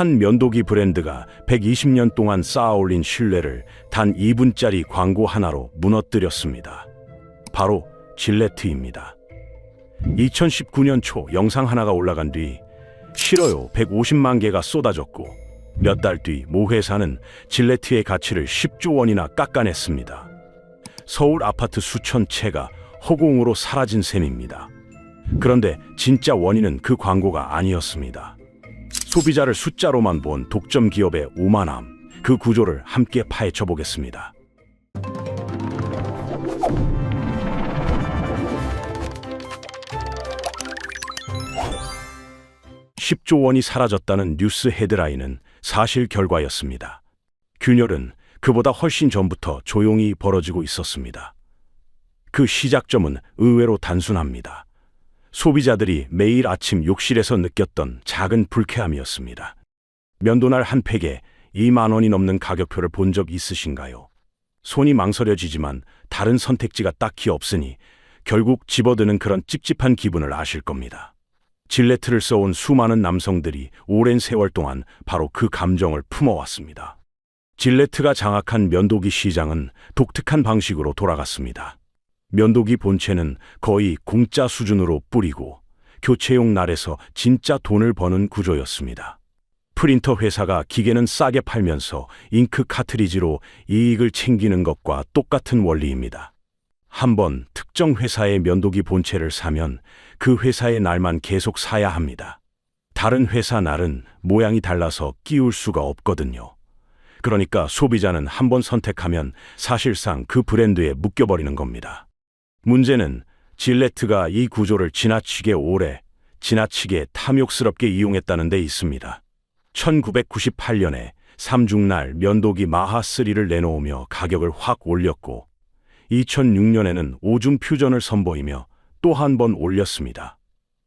한 면도기 브랜드가 120년 동안 쌓아올린 신뢰를 단 2분짜리 광고 하나로 무너뜨렸습니다. 바로 질레트입니다. 2019년 초 영상 하나가 올라간 뒤 싫어요 150만 개가 쏟아졌고 몇 달 뒤 모 회사는 질레트의 가치를 10조 원이나 깎아냈습니다. 서울 아파트 수천 채가 허공으로 사라진 셈입니다. 그런데 진짜 원인은 그 광고가 아니었습니다. 소비자를 숫자로만 본 독점 기업의 오만함, 그 구조를 함께 파헤쳐 보겠습니다. 10조 원이 사라졌다는 뉴스 헤드라인은 사실 결과였습니다. 균열은 그보다 훨씬 전부터 조용히 벌어지고 있었습니다. 그 시작점은 의외로 단순합니다. 소비자들이 매일 아침 욕실에서 느꼈던 작은 불쾌함이었습니다. 면도날 한 팩에 2만 원이 넘는 가격표를 본 적 있으신가요? 손이 망설여지지만 다른 선택지가 딱히 없으니 결국 집어드는 그런 찝찝한 기분을 아실 겁니다. 질레트를 써온 수많은 남성들이 오랜 세월 동안 바로 그 감정을 품어왔습니다. 질레트가 장악한 면도기 시장은 독특한 방식으로 돌아갔습니다. 면도기 본체는 거의 공짜 수준으로 뿌리고 교체용 날에서 진짜 돈을 버는 구조였습니다. 프린터 회사가 기계는 싸게 팔면서 잉크 카트리지로 이익을 챙기는 것과 똑같은 원리입니다. 한번 특정 회사의 면도기 본체를 사면 그 회사의 날만 계속 사야 합니다. 다른 회사 날은 모양이 달라서 끼울 수가 없거든요. 그러니까 소비자는 한번 선택하면 사실상 그 브랜드에 묶여버리는 겁니다. 문제는 질레트가 이 구조를 지나치게 오래, 지나치게 탐욕스럽게 이용했다는 데 있습니다. 1998년에 삼중날 면도기 마하3를 내놓으며 가격을 확 올렸고 2006년에는 오중 퓨전을 선보이며 또 한 번 올렸습니다.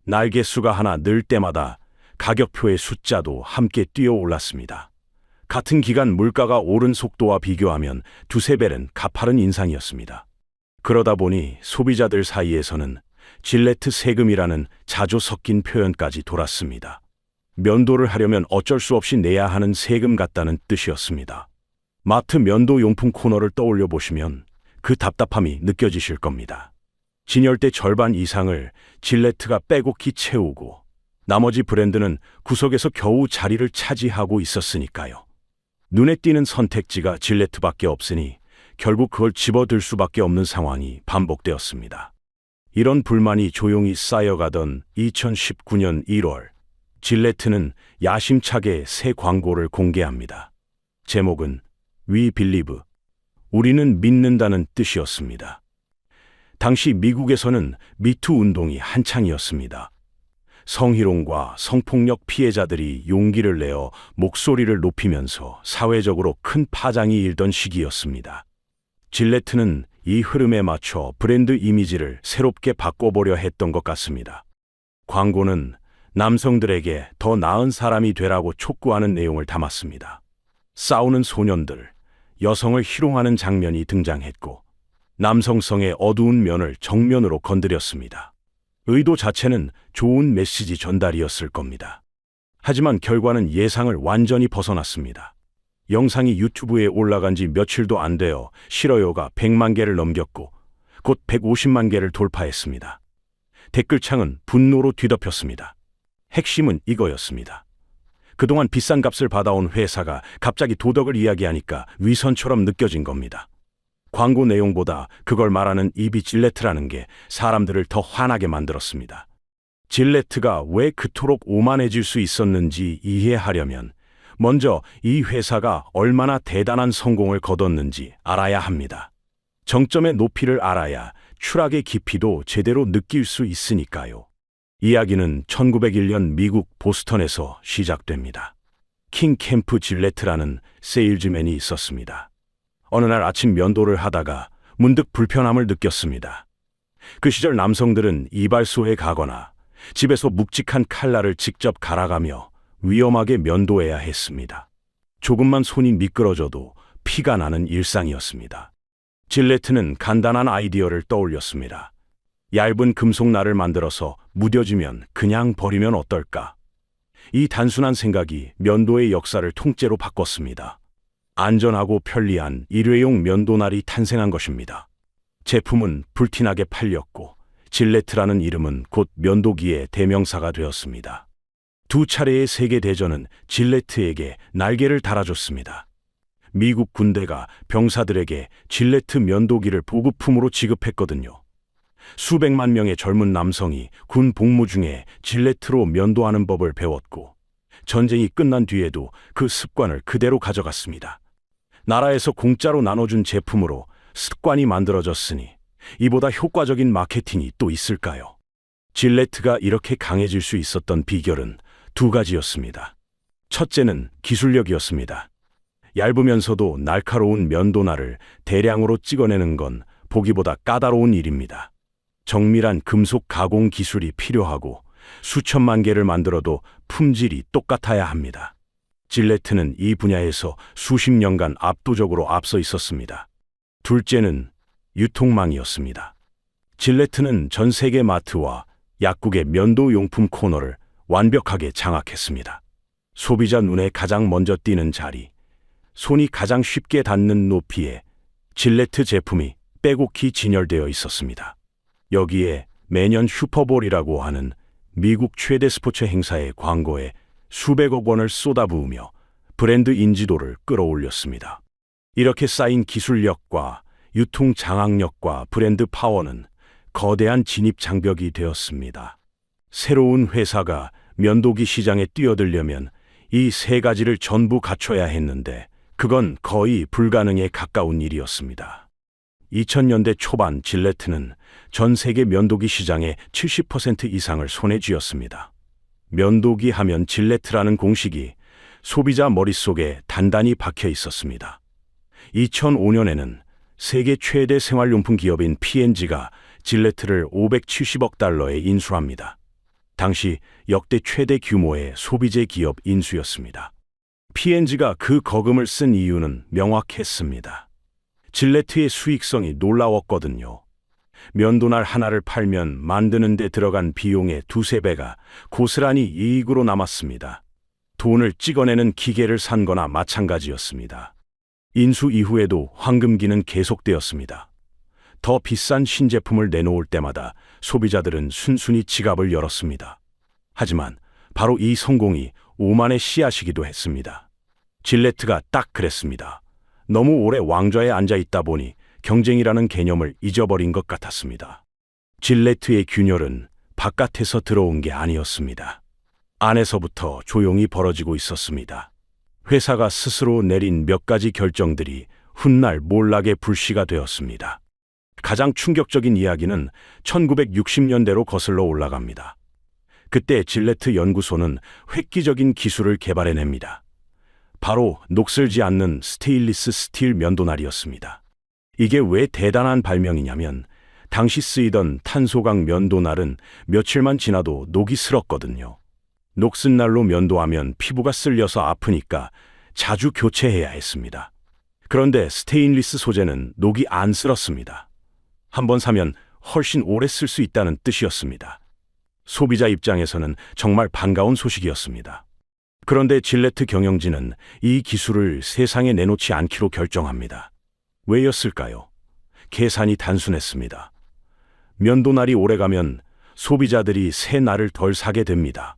날개수가 하나 늘 때마다 가격표의 숫자도 함께 뛰어 올랐습니다. 같은 기간 물가가 오른 속도와 비교하면 두세 배는 가파른 인상이었습니다. 그러다 보니 소비자들 사이에서는 질레트 세금이라는 자주 섞인 표현까지 돌았습니다. 면도를 하려면 어쩔 수 없이 내야 하는 세금 같다는 뜻이었습니다. 마트 면도 용품 코너를 떠올려 보시면 그 답답함이 느껴지실 겁니다. 진열대 절반 이상을 질레트가 빼곡히 채우고 나머지 브랜드는 구석에서 겨우 자리를 차지하고 있었으니까요. 눈에 띄는 선택지가 질레트밖에 없으니 결국 그걸 집어들 수밖에 없는 상황이 반복되었습니다. 이런 불만이 조용히 쌓여가던 2019년 1월, 질레트는 야심차게 새 광고를 공개합니다. 제목은 We Believe, 우리는 믿는다는 뜻이었습니다. 당시 미국에서는 미투 운동이 한창이었습니다. 성희롱과 성폭력 피해자들이 용기를 내어 목소리를 높이면서 사회적으로 큰 파장이 일던 시기였습니다. 질레트는 이 흐름에 맞춰 브랜드 이미지를 새롭게 바꿔보려 했던 것 같습니다. 광고는 남성들에게 더 나은 사람이 되라고 촉구하는 내용을 담았습니다. 싸우는 소년들, 여성을 희롱하는 장면이 등장했고 남성성의 어두운 면을 정면으로 건드렸습니다. 의도 자체는 좋은 메시지 전달이었을 겁니다. 하지만 결과는 예상을 완전히 벗어났습니다. 영상이 유튜브에 올라간 지 며칠도 안 되어 싫어요가 100만 개를 넘겼고 곧 150만 개를 돌파했습니다. 댓글창은 분노로 뒤덮였습니다. 핵심은 이거였습니다. 그동안 비싼 값을 받아온 회사가 갑자기 도덕을 이야기하니까 위선처럼 느껴진 겁니다. 광고 내용보다 그걸 말하는 입이 질레트라는 게 사람들을 더 화나게 만들었습니다. 질레트가 왜 그토록 오만해질 수 있었는지 이해하려면 먼저 이 회사가 얼마나 대단한 성공을 거뒀는지 알아야 합니다. 정점의 높이를 알아야 추락의 깊이도 제대로 느낄 수 있으니까요. 이야기는 1901년 미국 보스턴에서 시작됩니다. 킹 캠프 질레트라는 세일즈맨이 있었습니다. 어느 날 아침 면도를 하다가 문득 불편함을 느꼈습니다. 그 시절 남성들은 이발소에 가거나 집에서 묵직한 칼날을 직접 갈아가며 위험하게 면도해야 했습니다. 조금만 손이 미끄러져도 피가 나는 일상이었습니다. 질레트는 간단한 아이디어를 떠올렸습니다. 얇은 금속날을 만들어서 무뎌지면 그냥 버리면 어떨까? 이 단순한 생각이 면도의 역사를 통째로 바꿨습니다. 안전하고 편리한 일회용 면도날이 탄생한 것입니다. 제품은 불티나게 팔렸고 질레트라는 이름은 곧 면도기의 대명사가 되었습니다. 두 차례의 세계대전은 질레트에게 날개를 달아줬습니다. 미국 군대가 병사들에게 질레트 면도기를 보급품으로 지급했거든요. 수백만 명의 젊은 남성이 군 복무 중에 질레트로 면도하는 법을 배웠고 전쟁이 끝난 뒤에도 그 습관을 그대로 가져갔습니다. 나라에서 공짜로 나눠준 제품으로 습관이 만들어졌으니 이보다 효과적인 마케팅이 또 있을까요? 질레트가 이렇게 강해질 수 있었던 비결은 두 가지였습니다. 첫째는 기술력이었습니다. 얇으면서도 날카로운 면도날을 대량으로 찍어내는 건 보기보다 까다로운 일입니다. 정밀한 금속 가공 기술이 필요하고 수천만 개를 만들어도 품질이 똑같아야 합니다. 질레트는 이 분야에서 수십 년간 압도적으로 앞서 있었습니다. 둘째는 유통망이었습니다. 질레트는 전 세계 마트와 약국의 면도용품 코너를 완벽하게 장악했습니다. 소비자 눈에 가장 먼저 띄는 자리, 손이 가장 쉽게 닿는 높이에 질레트 제품이 빼곡히 진열되어 있었습니다. 여기에 매년 슈퍼볼이라고 하는 미국 최대 스포츠 행사의 광고에 수백억 원을 쏟아부으며 브랜드 인지도를 끌어올렸습니다. 이렇게 쌓인 기술력과 유통 장악력과 브랜드 파워는 거대한 진입 장벽이 되었습니다. 새로운 회사가 면도기 시장에 뛰어들려면 이 세 가지를 전부 갖춰야 했는데 그건 거의 불가능에 가까운 일이었습니다. 2000년대 초반 질레트는 전 세계 면도기 시장의 70% 이상을 손에 쥐었습니다. 면도기 하면 질레트라는 공식이 소비자 머릿속에 단단히 박혀 있었습니다. 2005년에는 세계 최대 생활용품 기업인 P&G가 질레트를 570억 달러에 인수합니다. 당시 역대 최대 규모의 소비재 기업 인수였습니다. P&G가 그 거금을 쓴 이유는 명확했습니다. 질레트의 수익성이 놀라웠거든요. 면도날 하나를 팔면 만드는 데 들어간 비용의 두세 배가 고스란히 이익으로 남았습니다. 돈을 찍어내는 기계를 산 거나 마찬가지였습니다. 인수 이후에도 황금기는 계속되었습니다. 더 비싼 신제품을 내놓을 때마다 소비자들은 순순히 지갑을 열었습니다. 하지만 바로 이 성공이 오만의 씨앗이기도 했습니다. 질레트가 딱 그랬습니다. 너무 오래 왕좌에 앉아 있다 보니 경쟁이라는 개념을 잊어버린 것 같았습니다. 질레트의 균열은 바깥에서 들어온 게 아니었습니다. 안에서부터 조용히 벌어지고 있었습니다. 회사가 스스로 내린 몇 가지 결정들이 훗날 몰락의 불씨가 되었습니다. 가장 충격적인 이야기는 1960년대로 거슬러 올라갑니다. 그때 질레트 연구소는 획기적인 기술을 개발해냅니다. 바로 녹슬지 않는 스테인리스 스틸 면도날이었습니다. 이게 왜 대단한 발명이냐면 당시 쓰이던 탄소강 면도날은 며칠만 지나도 녹이 슬었거든요. 녹슨 날로 면도하면 피부가 쓸려서 아프니까 자주 교체해야 했습니다. 그런데 스테인리스 소재는 녹이 안 슬었습니다. 한번 사면 훨씬 오래 쓸 수 있다는 뜻이었습니다. 소비자 입장에서는 정말 반가운 소식이었습니다. 그런데 질레트 경영진은 이 기술을 세상에 내놓지 않기로 결정합니다. 왜였을까요? 계산이 단순했습니다. 면도날이 오래가면 소비자들이 새 날을 덜 사게 됩니다.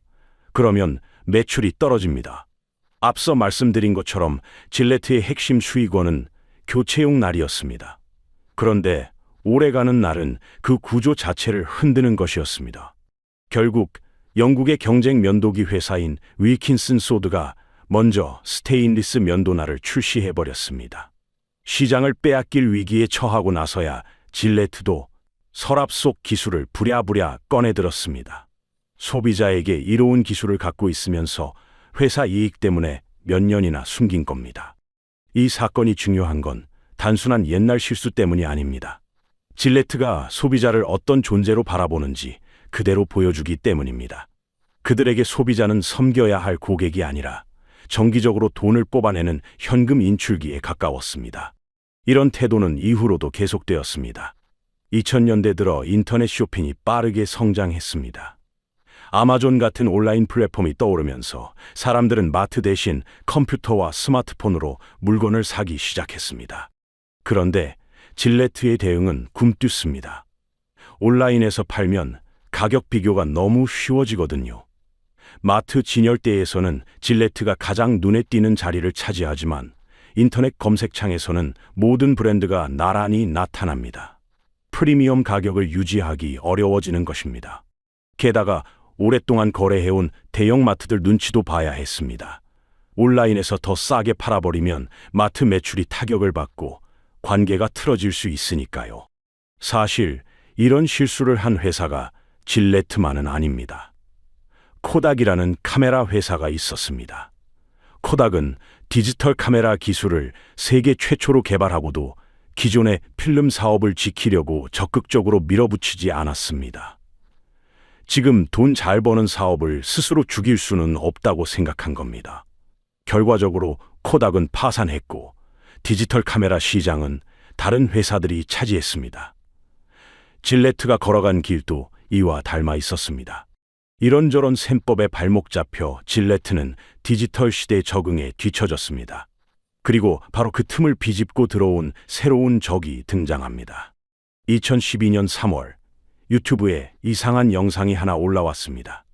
그러면 매출이 떨어집니다. 앞서 말씀드린 것처럼 질레트의 핵심 수익원은 교체용 날이었습니다. 그런데 오래가는 날은 그 구조 자체를 흔드는 것이었습니다. 결국 영국의 경쟁 면도기 회사인 윌킨슨 소드가 먼저 스테인리스 면도날을 출시해버렸습니다. 시장을 빼앗길 위기에 처하고 나서야 질레트도 서랍 속 기술을 부랴부랴 꺼내들었습니다. 소비자에게 이로운 기술을 갖고 있으면서 회사 이익 때문에 몇 년이나 숨긴 겁니다. 이 사건이 중요한 건 단순한 옛날 실수 때문이 아닙니다. 질레트가 소비자를 어떤 존재로 바라보는지 그대로 보여주기 때문입니다. 그들에게 소비자는 섬겨야 할 고객이 아니라 정기적으로 돈을 뽑아내는 현금 인출기에 가까웠습니다. 이런 태도는 이후로도 계속되었습니다. 2000년대 들어 인터넷 쇼핑이 빠르게 성장했습니다. 아마존 같은 온라인 플랫폼이 떠오르면서 사람들은 마트 대신 컴퓨터와 스마트폰으로 물건을 사기 시작했습니다. 그런데 질레트의 대응은 굼뜨습니다. 온라인에서 팔면 가격 비교가 너무 쉬워지거든요. 마트 진열대에서는 질레트가 가장 눈에 띄는 자리를 차지하지만 인터넷 검색창에서는 모든 브랜드가 나란히 나타납니다. 프리미엄 가격을 유지하기 어려워지는 것입니다. 게다가 오랫동안 거래해온 대형마트들 눈치도 봐야 했습니다. 온라인에서 더 싸게 팔아버리면 마트 매출이 타격을 받고 관계가 틀어질 수 있으니까요. 사실 이런 실수를 한 회사가 질레트만은 아닙니다. 코닥이라는 카메라 회사가 있었습니다. 코닥은 디지털 카메라 기술을 세계 최초로 개발하고도 기존의 필름 사업을 지키려고 적극적으로 밀어붙이지 않았습니다. 지금 돈 잘 버는 사업을 스스로 죽일 수는 없다고 생각한 겁니다. 결과적으로 코닥은 파산했고 디지털 카메라 시장은 다른 회사들이 차지했습니다. 질레트가 걸어간 길도 이와 닮아 있었습니다. 이런저런 셈법에 발목 잡혀 질레트는 디지털 시대에 적응에 뒤처졌습니다. 그리고 바로 그 틈을 비집고 들어온 새로운 적이 등장합니다. 2012년 3월 유튜브에 이상한 영상이 하나 올라왔습니다.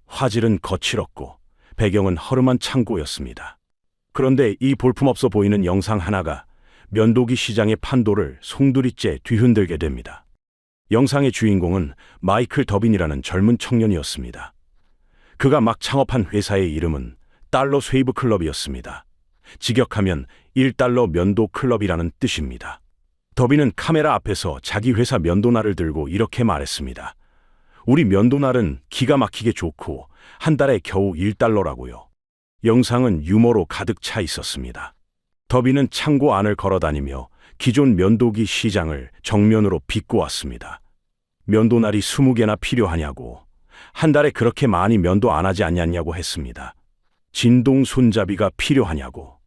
화질은 거칠었고 배경은 허름한 창고였습니다. 그런데 이 볼품없어 보이는 영상 하나가 면도기 시장의 판도를 송두리째 뒤흔들게 됩니다. 영상의 주인공은 마이클 더빈이라는 젊은 청년이었습니다. 그가 막 창업한 회사의 이름은 달러 쉐이브 클럽이었습니다. 직역하면 1달러 면도 클럽이라는 뜻입니다. 더빈은 카메라 앞에서 자기 회사 면도날을 들고 이렇게 말했습니다. 우리 면도날은 기가 막히게 좋고 한 달에 겨우 1달러라고요. 영상은 유머로 가득 차 있었습니다. 더빈은 창고 안을 걸어다니며 기존 면도기 시장을 정면으로 비꼬았습니다. 면도날이 20개나 필요하냐고, 한 달에 그렇게 많이 면도 안 하지 않냐고 했습니다. 진동 손잡이가 필요하냐고,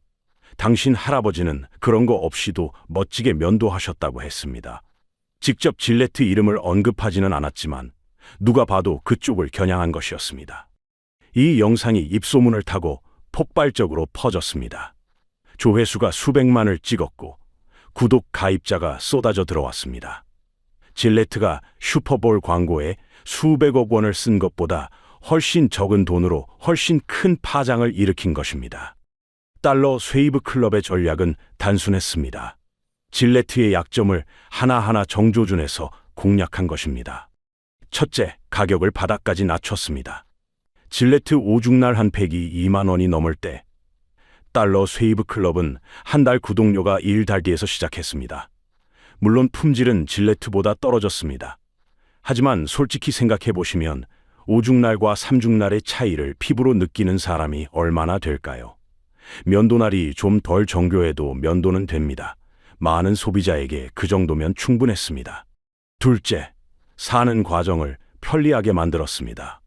당신 할아버지는 그런 거 없이도 멋지게 면도하셨다고 했습니다. 직접 질레트 이름을 언급하지는 않았지만 누가 봐도 그쪽을 겨냥한 것이었습니다. 이 영상이 입소문을 타고 폭발적으로 퍼졌습니다. 조회수가 수백만을 찍었고 구독 가입자가 쏟아져 들어왔습니다. 질레트가 슈퍼볼 광고에 수백억 원을 쓴 것보다 훨씬 적은 돈으로 훨씬 큰 파장을 일으킨 것입니다. 달러 쉐이브 클럽의 전략은 단순했습니다. 질레트의 약점을 하나하나 정조준해서 공략한 것입니다. 첫째, 가격을 바닥까지 낮췄습니다. 질레트 오죽날 한 팩이 2만 원이 넘을 때 달러 쉐이브 클럽은 한 달 구독료가 1달러에서 시작했습니다. 물론 품질은 질레트보다 떨어졌습니다. 하지만 솔직히 생각해 보시면 오죽날과 삼죽날의 차이를 피부로 느끼는 사람이 얼마나 될까요? 면도날이 좀 덜 정교해도 면도는 됩니다. 많은 소비자에게 그 정도면 충분했습니다. 둘째, 사는 과정을 편리하게 만들었습니다.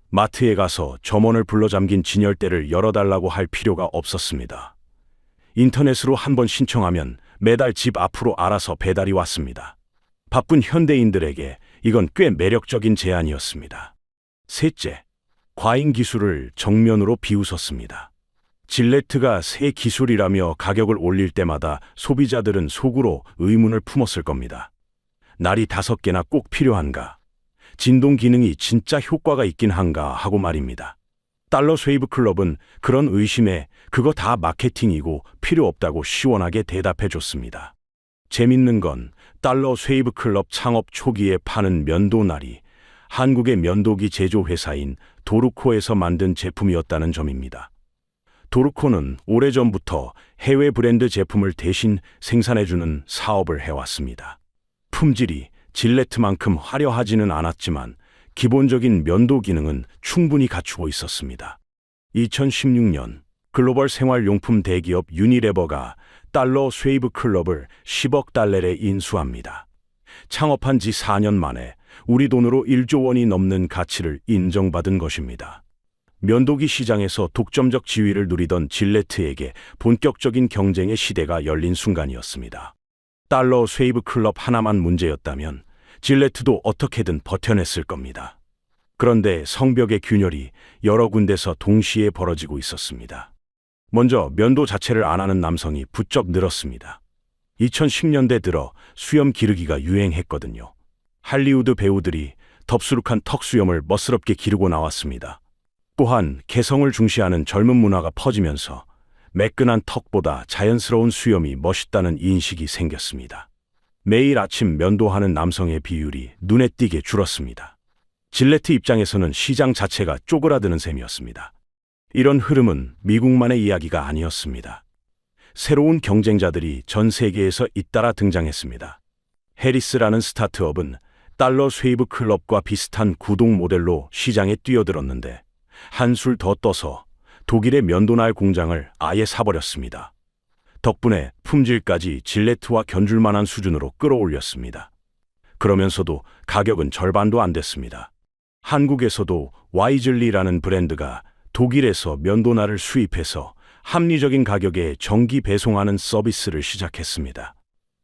마트에 가서 점원을 불러 잠긴 진열대를 열어달라고 할 필요가 없었습니다. 인터넷으로 한번 신청하면 매달 집 앞으로 알아서 배달이 왔습니다. 바쁜 현대인들에게 이건 꽤 매력적인 제안이었습니다. 셋째, 과잉 기술을 정면으로 비웃었습니다. 질레트가 새 기술이라며 가격을 올릴 때마다 소비자들은 속으로 의문을 품었을 겁니다. 날이 5개나 꼭 필요한가? 진동 기능이 진짜 효과가 있긴 한가 하고 말입니다. 달러 쉐이브 클럽은 그런 의심에 그거 다 마케팅이고 필요 없다고 시원하게 대답해 줬습니다. 재밌는 건 달러 쉐이브 클럽 창업 초기에 파는 면도날이 한국의 면도기 제조 회사인 도르코에서 만든 제품이었다는 점입니다. 도르코는 오래전부터 해외 브랜드 제품을 대신 생산해주는 사업을 해왔습니다. 품질이 질레트만큼 화려하지는 않았지만 기본적인 면도 기능은 충분히 갖추고 있었습니다. 2016년 글로벌 생활용품 대기업 유니레버가 달러 쉐이브 클럽을 10억 달러에 인수합니다. 창업한 지 4년 만에 우리 돈으로 1조 원이 넘는 가치를 인정받은 것입니다. 면도기 시장에서 독점적 지위를 누리던 질레트에게 본격적인 경쟁의 시대가 열린 순간이었습니다. 달러 쉐이브 클럽 하나만 문제였다면 질레트도 어떻게든 버텨냈을 겁니다. 그런데 성벽의 균열이 여러 군데서 동시에 벌어지고 있었습니다. 먼저 면도 자체를 안 하는 남성이 부쩍 늘었습니다. 2010년대 들어 수염 기르기가 유행했거든요. 할리우드 배우들이 덥수룩한 턱 수염을 멋스럽게 기르고 나왔습니다. 또한 개성을 중시하는 젊은 문화가 퍼지면서 매끈한 턱보다 자연스러운 수염이 멋있다는 인식이 생겼습니다. 매일 아침 면도하는 남성의 비율이 눈에 띄게 줄었습니다. 질레트 입장에서는 시장 자체가 쪼그라드는 셈이었습니다. 이런 흐름은 미국만의 이야기가 아니었습니다. 새로운 경쟁자들이 전 세계에서 잇따라 등장했습니다. 해리스라는 스타트업은 달러 쉐이브 클럽과 비슷한 구동 모델로 시장에 뛰어들었는데 한술 더 떠서 독일의 면도날 공장을 아예 사버렸습니다. 덕분에 품질까지 질레트와 견줄 만한 수준으로 끌어올렸습니다. 그러면서도 가격은 절반도 안 됐습니다. 한국에서도 와이즐리라는 브랜드가 독일에서 면도날을 수입해서 합리적인 가격에 정기 배송하는 서비스를 시작했습니다.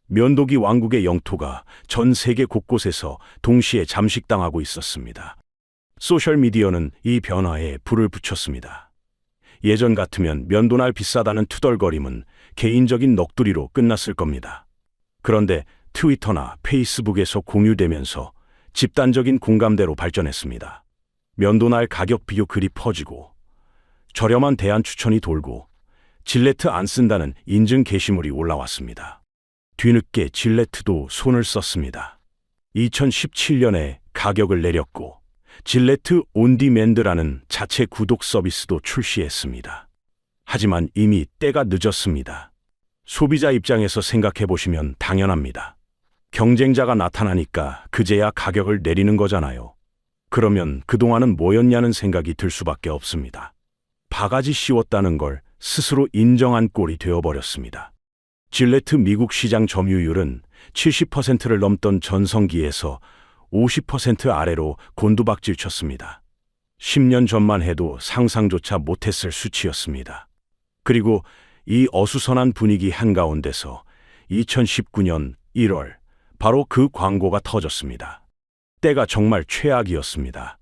면도기 왕국의 영토가 전 세계 곳곳에서 동시에 잠식당하고 있었습니다. 소셜미디어는 이 변화에 불을 붙였습니다. 예전 같으면 면도날 비싸다는 투덜거림은 개인적인 넋두리로 끝났을 겁니다. 그런데 트위터나 페이스북에서 공유되면서 집단적인 공감대로 발전했습니다. 면도날 가격 비교 글이 퍼지고 저렴한 대안 추천이 돌고 질레트 안 쓴다는 인증 게시물이 올라왔습니다. 뒤늦게 질레트도 손을 썼습니다. 2017년에 가격을 내렸고 질레트 온디맨드라는 자체 구독 서비스도 출시했습니다. 하지만 이미 때가 늦었습니다. 소비자 입장에서 생각해 보시면 당연합니다. 경쟁자가 나타나니까 그제야 가격을 내리는 거잖아요. 그러면 그동안은 뭐였냐는 생각이 들 수밖에 없습니다. 바가지 씌웠다는 걸 스스로 인정한 꼴이 되어버렸습니다. 질레트 미국 시장 점유율은 70%를 넘던 전성기에서 50% 아래로 곤두박질 쳤습니다. 10년 전만 해도 상상조차 못했을 수치였습니다. 그리고 이 어수선한 분위기 한가운데서 2019년 1월 바로 그 광고가 터졌습니다. 때가 정말 최악이었습니다.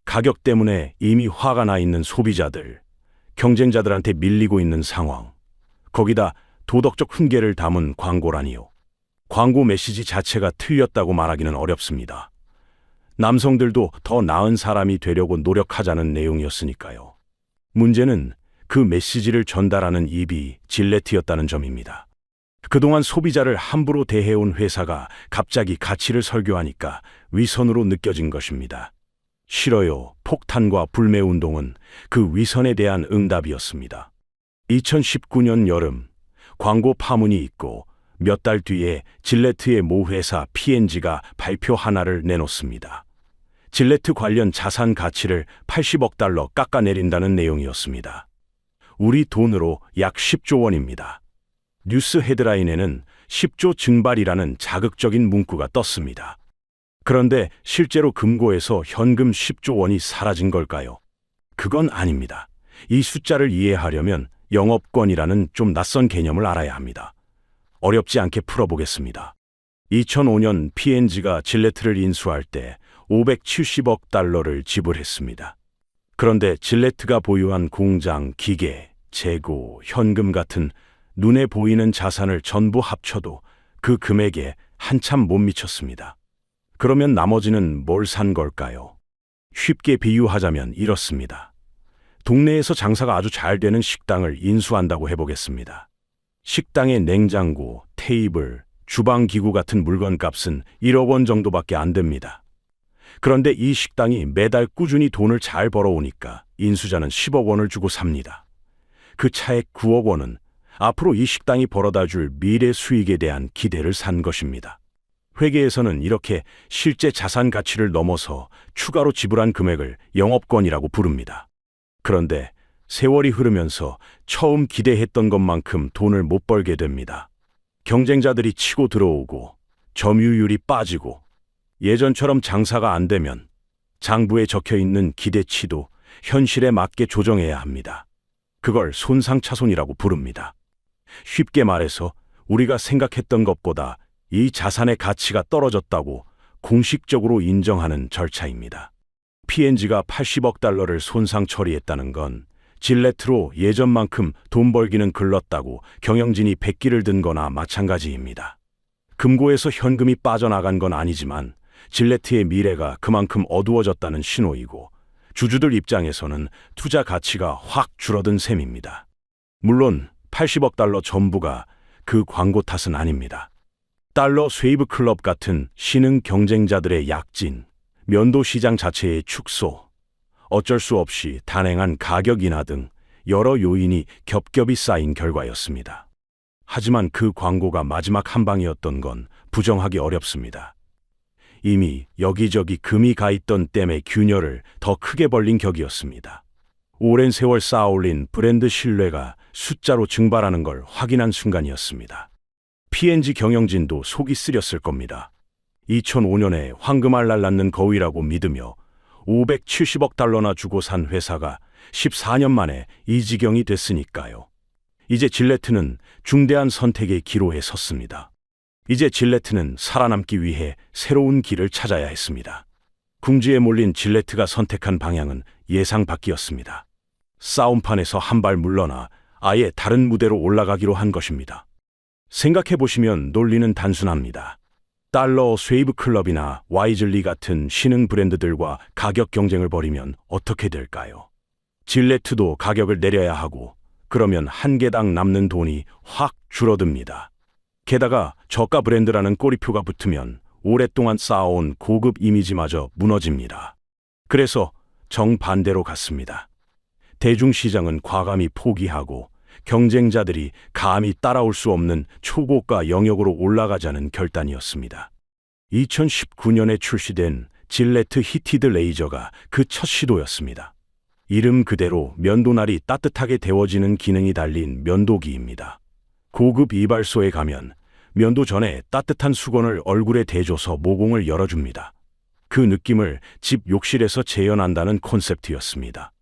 가격 때문에 이미 화가 나 있는 소비자들, 경쟁자들한테 밀리고 있는 상황, 거기다 도덕적 훈계를 담은 광고라니요. 광고 메시지 자체가 틀렸다고 말하기는 어렵습니다. 남성들도 더 나은 사람이 되려고 노력하자는 내용이었으니까요. 문제는 그 메시지를 전달하는 입이 질레트였다는 점입니다. 그동안 소비자를 함부로 대해온 회사가 갑자기 가치를 설교하니까 위선으로 느껴진 것입니다. 싫어요, 폭탄과 불매운동은 그 위선에 대한 응답이었습니다. 2019년 여름, 광고 파문이 있고 몇 달 뒤에 질레트의 모 회사 P&G가 발표 하나를 내놓습니다. 질레트 관련 자산 가치를 80억 달러 깎아내린다는 내용이었습니다. 우리 돈으로 약 10조 원입니다. 뉴스 헤드라인에는 10조 증발이라는 자극적인 문구가 떴습니다. 그런데 실제로 금고에서 현금 10조 원이 사라진 걸까요? 그건 아닙니다. 이 숫자를 이해하려면 영업권이라는 좀 낯선 개념을 알아야 합니다. 어렵지 않게 풀어보겠습니다. 2005년 P&G가 질레트를 인수할 때 570억 달러를 지불했습니다. 그런데 질레트가 보유한 공장, 기계, 재고, 현금 같은 눈에 보이는 자산을 전부 합쳐도 그 금액에 한참 못 미쳤습니다. 그러면 나머지는 뭘 산 걸까요? 쉽게 비유하자면 이렇습니다. 동네에서 장사가 아주 잘 되는 식당을 인수한다고 해보겠습니다. 식당의 냉장고, 테이블, 주방기구 같은 물건 값은 1억 원 정도밖에 안 됩니다. 그런데 이 식당이 매달 꾸준히 돈을 잘 벌어오니까 인수자는 10억 원을 주고 삽니다. 그 차액 9억 원은 앞으로 이 식당이 벌어다 줄 미래 수익에 대한 기대를 산 것입니다. 회계에서는 이렇게 실제 자산 가치를 넘어서 추가로 지불한 금액을 영업권이라고 부릅니다. 그런데 세월이 흐르면서 처음 기대했던 것만큼 돈을 못 벌게 됩니다. 경쟁자들이 치고 들어오고 점유율이 빠지고 예전처럼 장사가 안 되면 장부에 적혀있는 기대치도 현실에 맞게 조정해야 합니다. 그걸 손상차손이라고 부릅니다. 쉽게 말해서 우리가 생각했던 것보다 이 자산의 가치가 떨어졌다고 공식적으로 인정하는 절차입니다. P&G가 80억 달러를 손상 처리했다는 건 질레트로 예전만큼 돈 벌기는 글렀다고 경영진이 백기를 든 거나 마찬가지입니다. 금고에서 현금이 빠져나간 건 아니지만 질레트의 미래가 그만큼 어두워졌다는 신호이고 주주들 입장에서는 투자 가치가 확 줄어든 셈입니다. 물론 80억 달러 전부가 그 광고 탓은 아닙니다. 달러 쉐이브 클럽 같은 신흥 경쟁자들의 약진, 면도 시장 자체의 축소, 어쩔 수 없이 단행한 가격 인하 등 여러 요인이 겹겹이 쌓인 결과였습니다. 하지만 그 광고가 마지막 한 방이었던 건 부정하기 어렵습니다. 이미 여기저기 금이 가 있던 댐의 균열을 더 크게 벌린 격이었습니다. 오랜 세월 쌓아올린 브랜드 신뢰가 숫자로 증발하는 걸 확인한 순간이었습니다. P&G 경영진도 속이 쓰렸을 겁니다. 2005년에 황금알 낳는 거위라고 믿으며 570억 달러나 주고 산 회사가 14년 만에 이 지경이 됐으니까요. 이제 질레트는 중대한 선택의 기로에 섰습니다. 이제 질레트는 살아남기 위해 새로운 길을 찾아야 했습니다. 궁지에 몰린 질레트가 선택한 방향은 예상 밖이었습니다. 싸움판에서 한 발 물러나 아예 다른 무대로 올라가기로 한 것입니다. 생각해보시면 논리는 단순합니다. 달러 쉐이브 클럽이나 와이즐리 같은 신흥 브랜드들과 가격 경쟁을 벌이면 어떻게 될까요? 질레트도 가격을 내려야 하고 그러면 한 개당 남는 돈이 확 줄어듭니다. 게다가 저가 브랜드라는 꼬리표가 붙으면 오랫동안 쌓아온 고급 이미지마저 무너집니다. 그래서 정반대로 갔습니다. 대중시장은 과감히 포기하고 경쟁자들이 감히 따라올 수 없는 초고가 영역으로 올라가자는 결단이었습니다. 2019년에 출시된 질레트 히티드 레이저가 그 첫 시도였습니다. 이름 그대로 면도날이 따뜻하게 데워지는 기능이 달린 면도기입니다. 고급 이발소에 가면 면도 전에 따뜻한 수건을 얼굴에 대줘서 모공을 열어줍니다. 그 느낌을 집 욕실에서 재현한다는 콘셉트였습니다.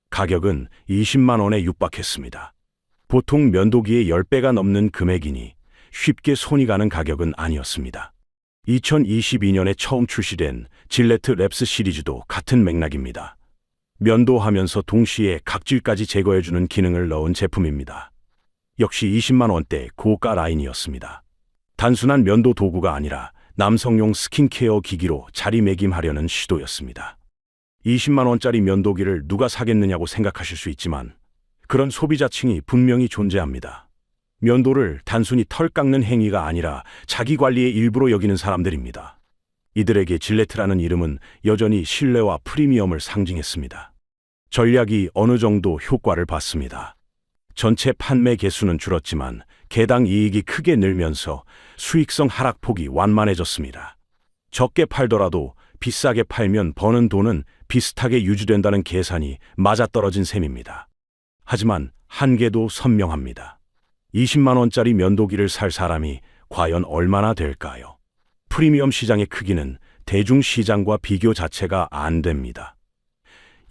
가격은 20만 원에 육박했습니다. 보통 면도기의 10배가 넘는 금액이니 쉽게 손이 가는 가격은 아니었습니다. 2022년에 처음 출시된 질레트 랩스 시리즈도 같은 맥락입니다. 면도하면서 동시에 각질까지 제거해주는 기능을 넣은 제품입니다. 역시 20만 원대 고가 라인이었습니다. 단순한 면도 도구가 아니라 남성용 스킨케어 기기로 자리매김하려는 시도였습니다. 20만 원짜리 면도기를 누가 사겠느냐고 생각하실 수 있지만 그런 소비자층이 분명히 존재합니다. 면도를 단순히 털 깎는 행위가 아니라 자기 관리의 일부로 여기는 사람들입니다. 이들에게 질레트라는 이름은 여전히 신뢰와 프리미엄을 상징했습니다. 전략이 어느 정도 효과를 봤습니다. 전체 판매 개수는 줄었지만 개당 이익이 크게 늘면서 수익성 하락폭이 완만해졌습니다. 적게 팔더라도 비싸게 팔면 버는 돈은 비슷하게 유지된다는 계산이 맞아떨어진 셈입니다. 하지만 한계도 선명합니다. 20만 원짜리 면도기를 살 사람이 과연 얼마나 될까요? 프리미엄 시장의 크기는 대중 시장과 비교 자체가 안 됩니다.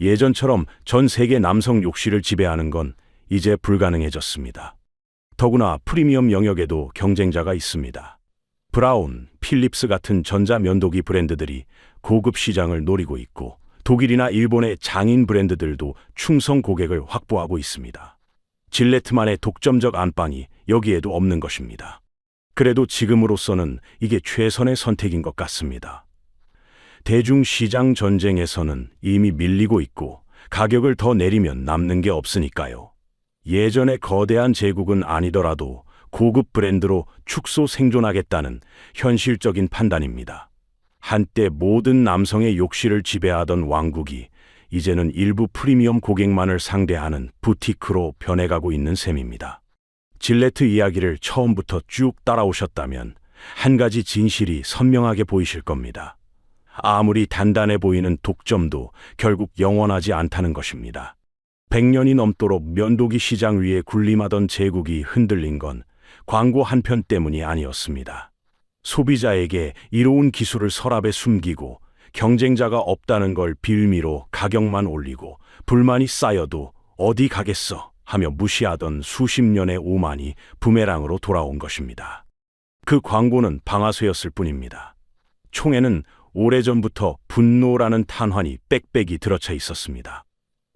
예전처럼 전 세계 남성 욕실을 지배하는 건 이제 불가능해졌습니다. 더구나 프리미엄 영역에도 경쟁자가 있습니다. 브라운, 필립스 같은 전자 면도기 브랜드들이 고급 시장을 노리고 있고 독일이나 일본의 장인 브랜드들도 충성 고객을 확보하고 있습니다. 질레트만의 독점적 안방이 여기에도 없는 것입니다. 그래도 지금으로서는 이게 최선의 선택인 것 같습니다. 대중시장 전쟁에서는 이미 밀리고 있고 가격을 더 내리면 남는 게 없으니까요. 예전의 거대한 제국은 아니더라도 고급 브랜드로 축소 생존하겠다는 현실적인 판단입니다. 한때 모든 남성의 욕실을 지배하던 왕국이 이제는 일부 프리미엄 고객만을 상대하는 부티크로 변해가고 있는 셈입니다. 질레트 이야기를 처음부터 쭉 따라오셨다면 한 가지 진실이 선명하게 보이실 겁니다. 아무리 단단해 보이는 독점도 결국 영원하지 않다는 것입니다. 100년이 넘도록 면도기 시장 위에 군림하던 제국이 흔들린 건 광고 한 편 때문이 아니었습니다. 소비자에게 이로운 기술을 서랍에 숨기고 경쟁자가 없다는 걸 빌미로 가격만 올리고 불만이 쌓여도 어디 가겠어 하며 무시하던 수십 년의 오만이 부메랑으로 돌아온 것입니다. 그 광고는 방아쇠였을 뿐입니다. 총에는 오래전부터 분노라는 탄환이 빽빽이 들어차 있었습니다.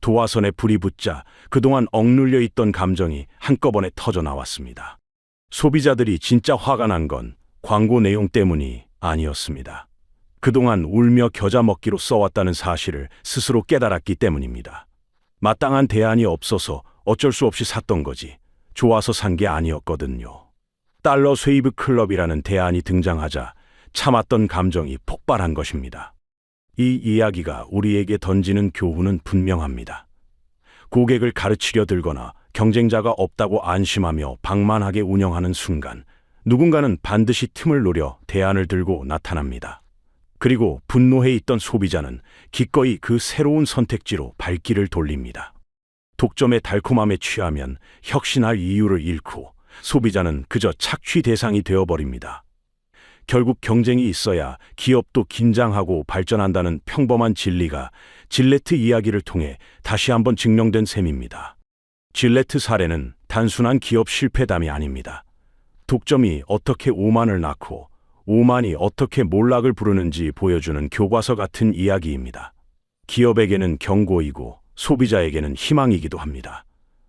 도화선에 불이 붙자 그동안 억눌려 있던 감정이 한꺼번에 터져 나왔습니다. 소비자들이 진짜 화가 난 건 광고 내용 때문이 아니었습니다. 그동안 울며 겨자 먹기로 써왔다는 사실을 스스로 깨달았기 때문입니다. 마땅한 대안이 없어서 어쩔 수 없이 샀던 거지 좋아서 산 게 아니었거든요. 달러 쉐이브 클럽이라는 대안이 등장하자 참았던 감정이 폭발한 것입니다. 이 이야기가 우리에게 던지는 교훈은 분명합니다. 고객을 가르치려 들거나 경쟁자가 없다고 안심하며 방만하게 운영하는 순간 누군가는 반드시 틈을 노려 대안을 들고 나타납니다. 그리고 분노해 있던 소비자는 기꺼이 그 새로운 선택지로 발길을 돌립니다. 독점의 달콤함에 취하면 혁신할 이유를 잃고 소비자는 그저 착취 대상이 되어버립니다. 결국 경쟁이 있어야 기업도 긴장하고 발전한다는 평범한 진리가 질레트 이야기를 통해 다시 한번 증명된 셈입니다. 질레트 사례는 단순한 기업 실패담이 아닙니다. 독점이 어떻게 오만을 낳고 오만이 어떻게 몰락을 부르는지 보여주는 교과서 같은 이야기입니다. 기업에게는 경고이고 소비자에게는 희망이기도 합니다.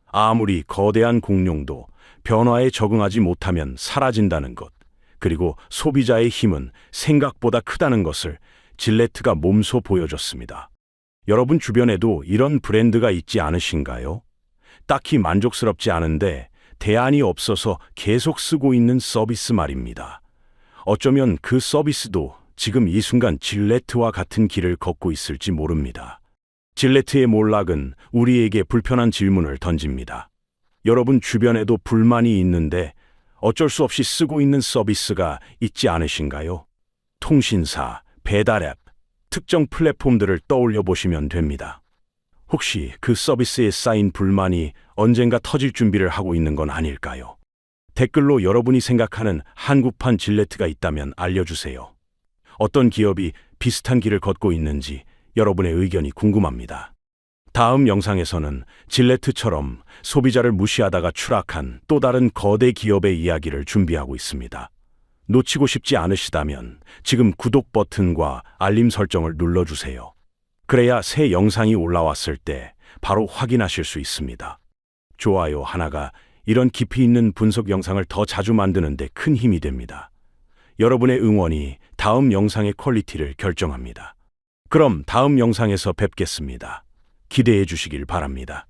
아무리 거대한 공룡도 변화에 적응하지 못하면 사라진다는 것, 그리고 소비자의 힘은 생각보다 크다는 것을 질레트가 몸소 보여줬습니다. 여러분 주변에도 이런 브랜드가 있지 않으신가요? 딱히 만족스럽지 않은데 대안이 없어서 계속 쓰고 있는 서비스 말입니다. 어쩌면 그 서비스도 지금 이 순간 질레트와 같은 길을 걷고 있을지 모릅니다. 질레트의 몰락은 우리에게 불편한 질문을 던집니다. 여러분 주변에도 불만이 있는데 어쩔 수 없이 쓰고 있는 서비스가 있지 않으신가요? 통신사, 배달앱, 특정 플랫폼들을 떠올려 보시면 됩니다. 혹시 그 서비스에 쌓인 불만이 언젠가 터질 준비를 하고 있는 건 아닐까요? 댓글로 여러분이 생각하는 한국판 질레트가 있다면 알려주세요. 어떤 기업이 비슷한 길을 걷고 있는지 여러분의 의견이 궁금합니다. 다음 영상에서는 질레트처럼 소비자를 무시하다가 추락한 또 다른 거대 기업의 이야기를 준비하고 있습니다. 놓치고 싶지 않으시다면 지금 구독 버튼과 알림 설정을 눌러주세요. 그래야 새 영상이 올라왔을 때 바로 확인하실 수 있습니다. 좋아요 하나가 이런 깊이 있는 분석 영상을 더 자주 만드는 데 큰 힘이 됩니다. 여러분의 응원이 다음 영상의 퀄리티를 결정합니다. 그럼 다음 영상에서 뵙겠습니다. 기대해 주시길 바랍니다.